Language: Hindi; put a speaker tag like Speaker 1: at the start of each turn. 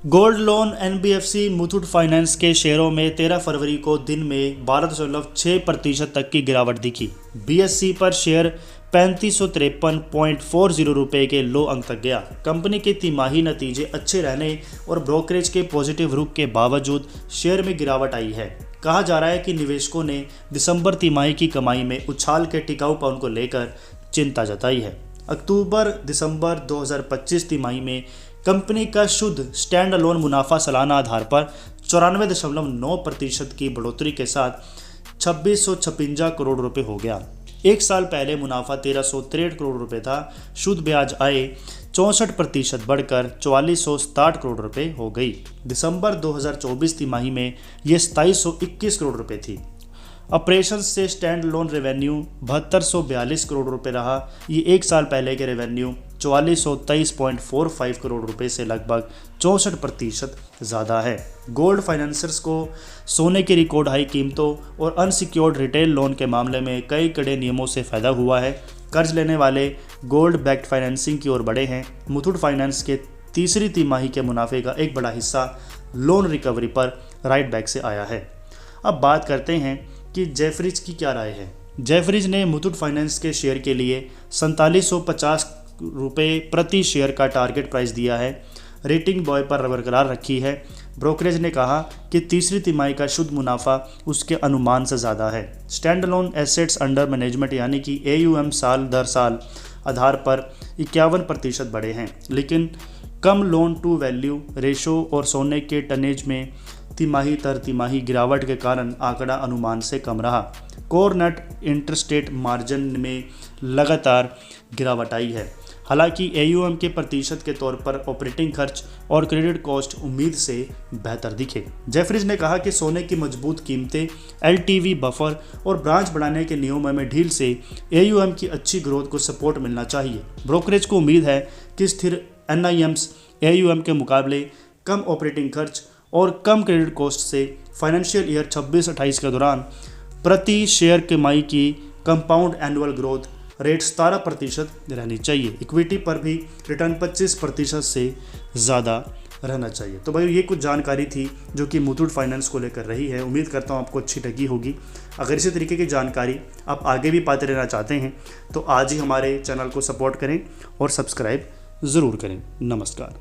Speaker 1: Gold loan NBFC Muthoot finance के शेयरों में 13 फरवरी को दिन में 12.6% तक की गिरावट दिखी। बीएसई पर शेयर 3553.40 रुपये के लो अंक तक गया। कंपनी के तिमाही नतीजे अच्छे रहने और ब्रोकरेज के पॉजिटिव रुख के बावजूद शेयर में गिरावट आई है। कहा जा रहा है कि निवेशकों ने दिसंबर तिमाही की कमाई में उछाल के टिकाऊपन को लेकर चिंता जताई है। अक्टूबर दिसंबर 2025 तिमाही में कंपनी का शुद्ध स्टैंड अलोन मुनाफा सालाना आधार पर 94.9% की बढ़ोतरी के साथ 2656 करोड़ रुपए हो गया। एक साल पहले मुनाफा 1363 करोड़ रुपए था। शुद्ध ब्याज आय 64% बढ़कर 4460 करोड़ रुपए हो गई। दिसंबर 2024 तिमाही में ये 2721 करोड़ रुपए थी। ऑपरेशन से स्टैंड लोन रेवेन्यू 7242 करोड़ रुपए रहा। ये एक साल पहले के रेवेन्यू 4423.45 करोड़ रुपए से लगभग 64% ज़्यादा है। गोल्ड फाइनेंसर्स को सोने की रिकॉर्ड हाई कीमतों और अनसिक्योर्ड रिटेल लोन के मामले में कई कड़े नियमों से फ़ायदा हुआ है। कर्ज लेने वाले गोल्ड बैक्ड फाइनेंसिंग की ओर बढ़े हैं। मुथूट फाइनेंस के तीसरी तिमाही के मुनाफे का एक बड़ा हिस्सा लोन रिकवरी पर राइट बैक से आया है। अब बात करते हैं कि जेफरीज की क्या राय है। जेफरीज ने मुथूट फाइनेंस के शेयर के लिए 4750 रुपये प्रति शेयर का टारगेट प्राइस दिया है। रेटिंग बॉय पर बरकरार रखी है। ब्रोकरेज ने कहा कि तीसरी तिमाही का शुद्ध मुनाफा उसके अनुमान से ज़्यादा है। Stand alone assets under management यानी कि AUM साल दर साल आधार पर 51% बढ़े हैं, लेकिन कम लोन टू वैल्यू रेशो और सोने के टनेज में तिमाही तर तिमाही गिरावट के कारण आंकड़ा अनुमान से कम रहा। कोर नेट इंटरस्टेट मार्जिन में लगातार गिरावट आई है। हालांकि AUM के प्रतिशत के तौर पर ऑपरेटिंग खर्च और क्रेडिट कॉस्ट उम्मीद से बेहतर दिखे। जेफरीज ने कहा कि सोने की मजबूत कीमतें, LTV बफर और ब्रांच बढ़ाने के नियमों में ढील से AUM की अच्छी ग्रोथ को सपोर्ट मिलना चाहिए। ब्रोकरेज को उम्मीद है कि स्थिर NIMs AUM के मुकाबले कम ऑपरेटिंग खर्च और कम क्रेडिट कॉस्ट से फाइनेंशियल ईयर 26-28 के दौरान प्रति शेयर कमाई की कंपाउंड एनुअल ग्रोथ रेट 17% रहनी चाहिए। इक्विटी पर भी रिटर्न 25% से ज़्यादा रहना चाहिए। तो भाई ये कुछ जानकारी थी जो कि मुथूट फाइनेंस को लेकर रही है। उम्मीद करता हूँ आपको अच्छी लगी होगी। अगर इसी तरीके की जानकारी आप आगे भी पाते रहना चाहते हैं तो आज ही हमारे चैनल को सपोर्ट करें और सब्सक्राइब ज़रूर करें। नमस्कार।